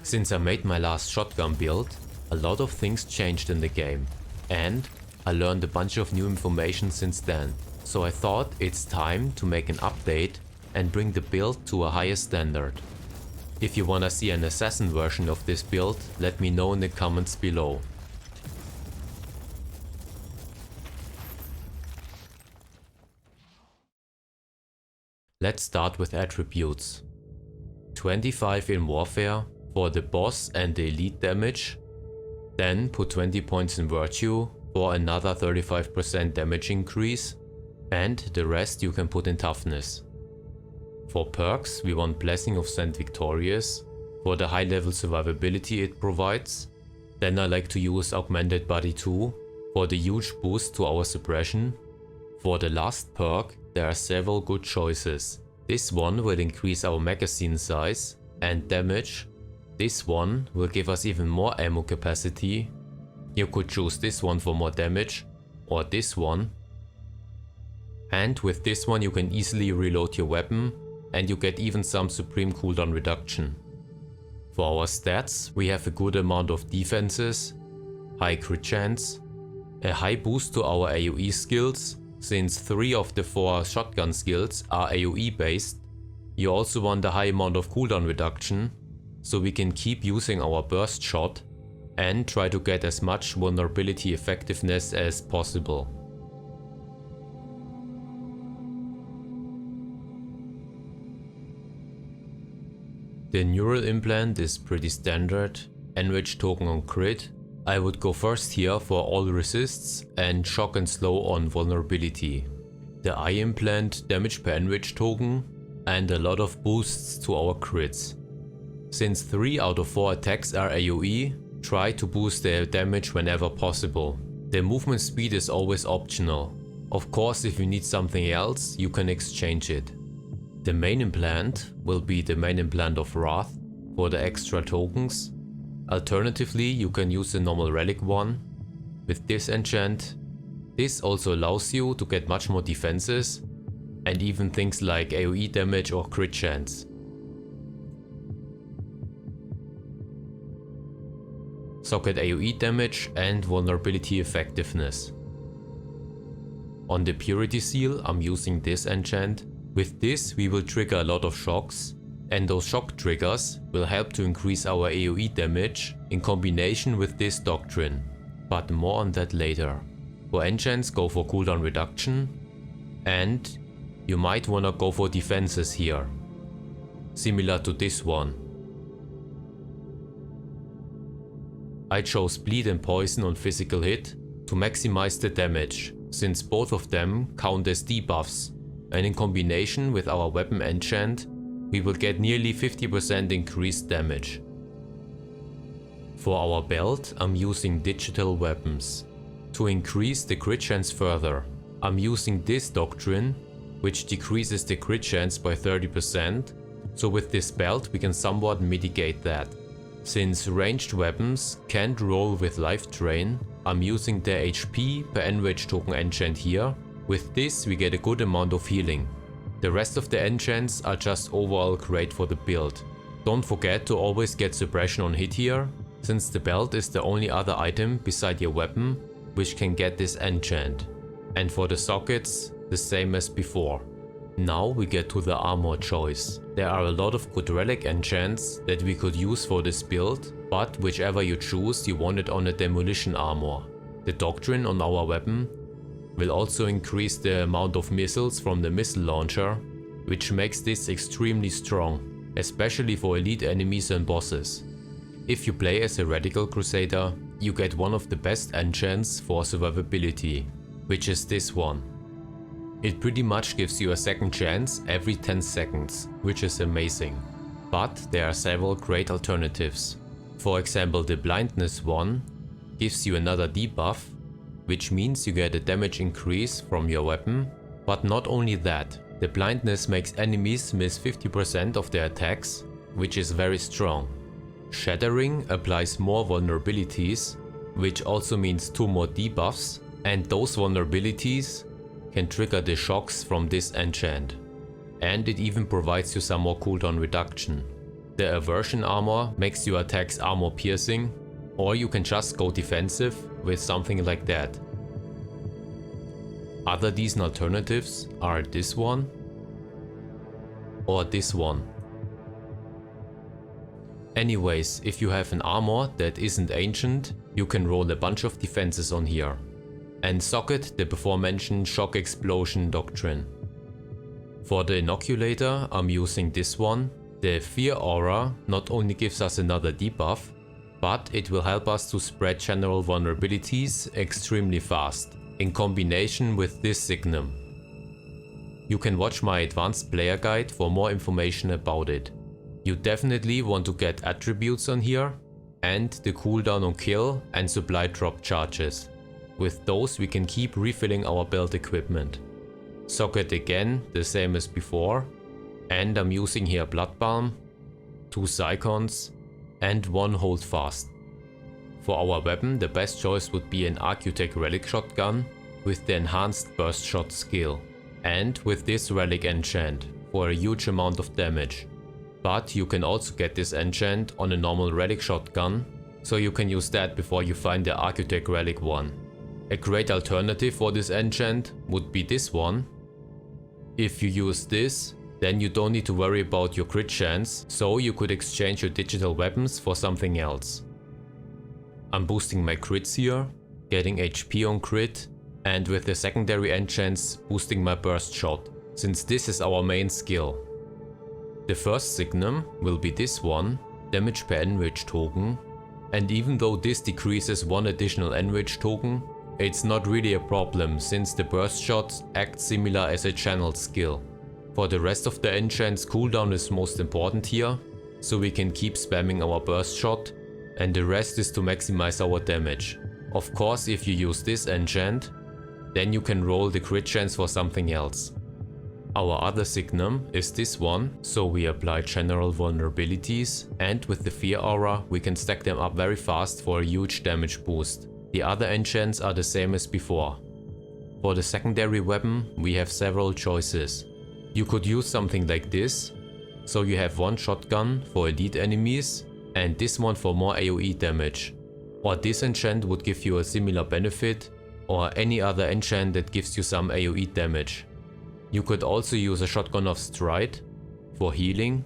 Since I made my last shotgun build, a lot of things changed in the game, and I learned a bunch of new information since then, so I thought it's time to make an update and bring the build to a higher standard. If you wanna see an assassin version of this build, let me know in the comments below. Let's start with attributes. 25 in warfare for the boss and the elite damage, then put 20 points in virtue for another 35% damage increase, and the rest you can put in toughness. For perks we want Blessing of St. Victorious for the high level survivability it provides. Then I like to use Augmented Body 2 for the huge boost to our suppression. For the last perk there are several good choices. This one will increase our magazine size and damage. This one will give us even more ammo capacity. You could choose this one for more damage, or this one. And with this one you can easily reload your weapon, and you get even some supreme cooldown reduction. For our stats we have a good amount of defenses, high crit chance, a high boost to our AoE skills, since 3 of the 4 shotgun skills are AoE based. You also want a high amount of cooldown reduction, so we can keep using our burst shot and try to get as much vulnerability effectiveness as possible. The neural implant is pretty standard, enriched token on crit. I would go first here for all resists and shock and slow on vulnerability. The eye implant damage per enriched token and a lot of boosts to our crits. Since 3 out of 4 attacks are AoE, try to boost their damage whenever possible. The movement speed is always optional. Of course, if you need something else, you can exchange it. The main implant will be the main implant of Wrath for the extra tokens. Alternatively, you can use the normal relic one. With this enchant, this also allows you to get much more defenses and even things like AoE damage or crit chance. Socket AoE damage and vulnerability effectiveness. On the Purity Seal I'm using this enchant. With this we will trigger a lot of shocks, and those shock triggers will help to increase our AoE damage in combination with this doctrine, but more on that later. For enchants go for cooldown reduction, and you might wanna go for defenses here, similar to this one. I chose Bleed and Poison on physical hit to maximize the damage, since both of them count as debuffs, and in combination with our weapon enchant we will get nearly 50% increased damage. For our belt I'm using digital weapons. To increase the crit chance further, I'm using this doctrine, which decreases the crit chance by 30%, so with this belt we can somewhat mitigate that. Since ranged weapons can't roll with life drain, I'm using the HP per enraged token enchant here. With this we get a good amount of healing. The rest of the enchants are just overall great for the build. Don't forget to always get suppression on hit here, since the belt is the only other item beside your weapon which can get this enchant. And for the sockets, the same as before. Now we get to the armor choice. There are a lot of good relic enchants that we could use for this build, but whichever you choose you want it on a demolition armor. The doctrine on our weapon will also increase the amount of missiles from the missile launcher, which makes this extremely strong, especially for elite enemies and bosses. If you play as a Radical Crusader, you get one of the best enchants for survivability, which is this one. It pretty much gives you a second chance every 10 seconds, which is amazing. But there are several great alternatives. For example, the blindness one gives you another debuff, which means you get a damage increase from your weapon. But not only that, the blindness makes enemies miss 50% of their attacks, which is very strong. Shattering applies more vulnerabilities, which also means 2 more debuffs, and those vulnerabilities can trigger the shocks from this enchant. And it even provides you some more cooldown reduction. The Aversion armor makes your attacks armor piercing, or you can just go defensive with something like that. Other decent alternatives are this one or this one. Anyways, if you have an armor that isn't ancient, you can roll a bunch of defenses on here and socket the before mentioned shock explosion doctrine. For the inoculator, I'm using this one. The Fear Aura not only gives us another debuff, but it will help us to spread general vulnerabilities extremely fast, in combination with this signum. You can watch my advanced player guide for more information about it. You definitely want to get attributes on here, and the cooldown on kill and supply drop charges. With those we can keep refilling our belt equipment. Socket again, the same as before, and I'm using here Blood Balm, 2 Psychons and 1 Hold Fast. For our weapon, the best choice would be an Arcutech Relic Shotgun with the enhanced burst shot skill, and with this relic enchant for a huge amount of damage. But you can also get this enchant on a normal relic shotgun, so you can use that before you find the Arcutech Relic one. A great alternative for this enchant would be this one. If you use this, then you don't need to worry about your crit chance, so you could exchange your digital weapons for something else. I'm boosting my crits here, getting HP on crit, and with the secondary enchants boosting my burst shot, since this is our main skill. The first signum will be this one, damage per enrich token, and even though this decreases 1 additional enrich token, it's not really a problem since the burst shot acts similar as a channel skill. For the rest of the enchants, cooldown is most important here, so we can keep spamming our burst shot, and the rest is to maximize our damage. Of course, if you use this enchant, then you can roll the crit chance for something else. Our other signum is this one, so we apply general vulnerabilities, and with the Fear Aura we can stack them up very fast for a huge damage boost. The other enchants are the same as before. For the secondary weapon we have several choices. You could use something like this, so you have 1 shotgun for elite enemies and this one for more AoE damage. Or this enchant would give you a similar benefit, or any other enchant that gives you some AoE damage. You could also use a Shotgun of Stride for healing,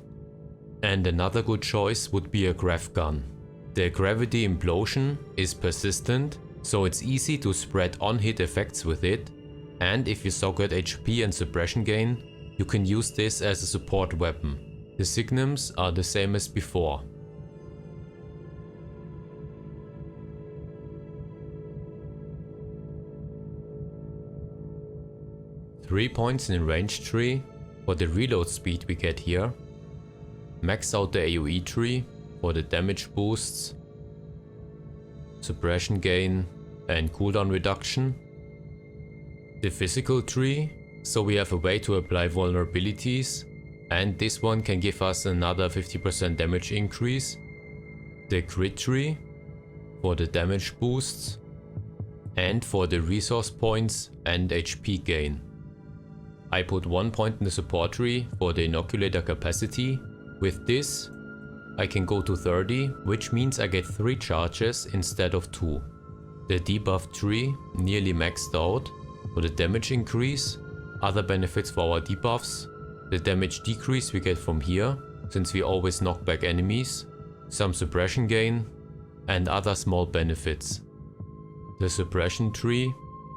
and another good choice would be a Grav Gun. The Gravity Implosion is persistent, so it's easy to spread on-hit effects with it, and if you socket HP and suppression gain, you can use this as a support weapon. The signums are the same as before. Three points in range tree for the reload speed we get here. Max out the AoE tree for the damage boosts, suppression gain and cooldown reduction. The physical tree, so we have a way to apply vulnerabilities, and this one can give us another 50% damage increase. The crit tree for the damage boosts, and for the resource points and HP gain. I put 1 point in the support tree for the inoculator capacity. With this, I can go to 30, which means I get 3 charges instead of 2. The debuff tree nearly maxed out for the damage increase, other benefits for our debuffs, the damage decrease we get from here, since we always knock back enemies, some suppression gain, and other small benefits. The suppression tree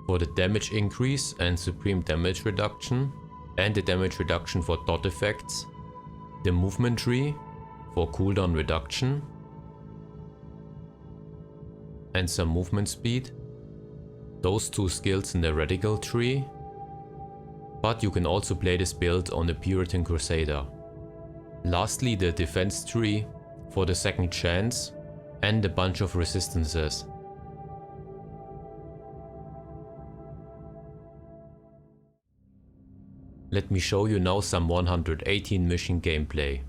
for the damage increase and supreme damage reduction, and the damage reduction for dot effects. The movement tree for cooldown reduction, and some movement speed. Those 2 skills in the radical tree, but you can also play this build on the Puritan Crusader. Lastly, the defense tree for the second chance and a bunch of resistances. Let me show you now some 118 mission gameplay.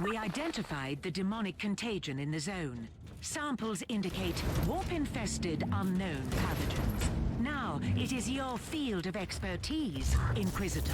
We identified the demonic contagion in the zone. Samples indicate warp-infested unknown pathogens. Now, it is your field of expertise, Inquisitor.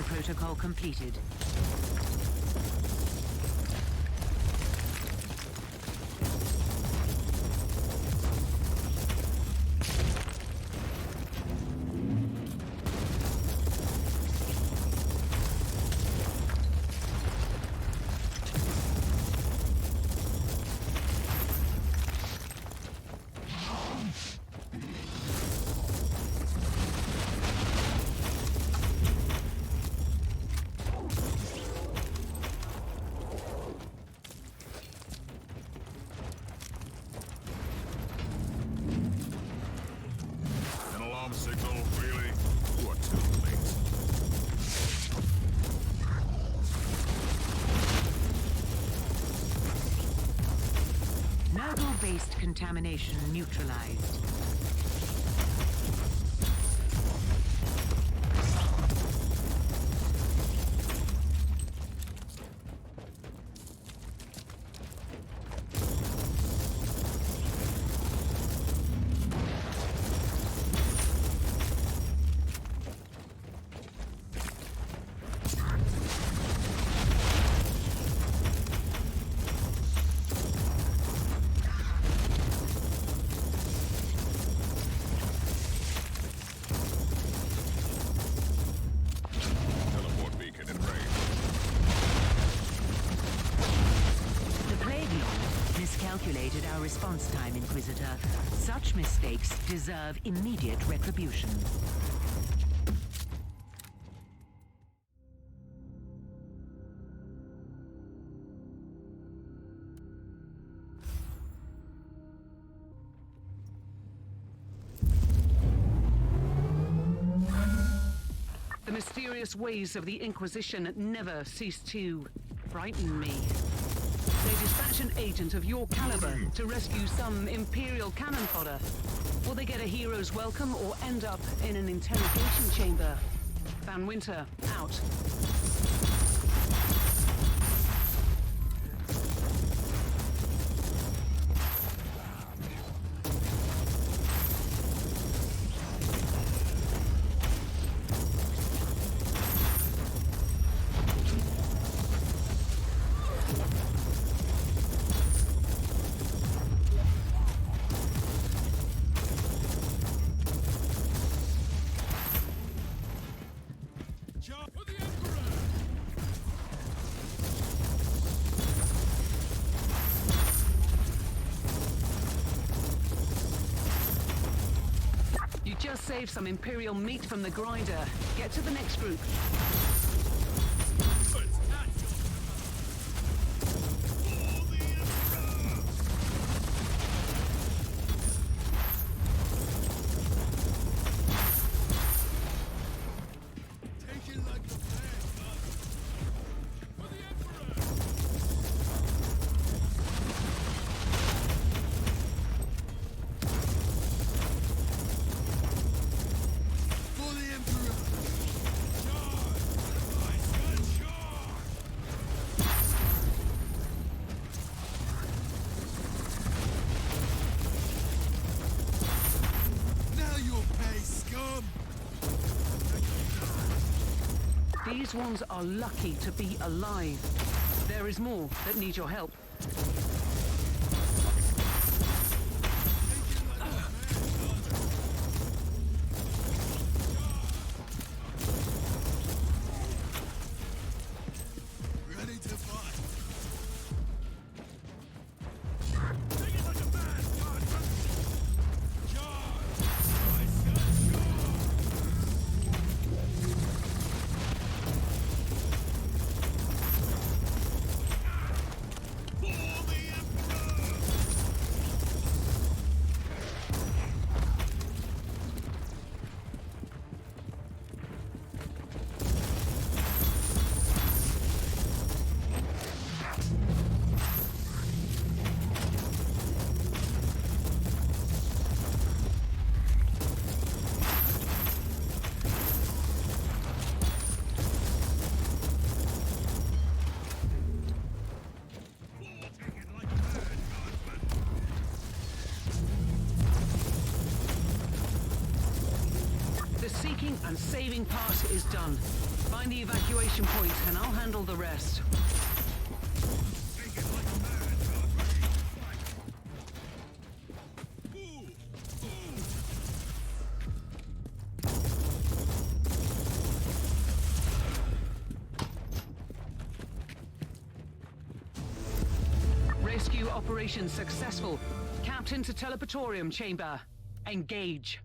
Protocol completed. Signal, really? You are too late. Nurgle-based contamination neutralized. Calculated our response time, Inquisitor. Such mistakes deserve immediate retribution. The mysterious ways of the Inquisition never cease to frighten me. They dispatch an agent of your caliber to rescue some Imperial cannon fodder. Will they get a hero's welcome or end up in an interrogation chamber? Van Winter, out. Just save some Imperial meat from the grinder. Get to the next group. These ones are lucky to be alive. There is more that need your help. Evacuating and saving part is done. Find the evacuation point and I'll handle the rest. Rescue operation successful. Captain to teleportorium chamber. Engage.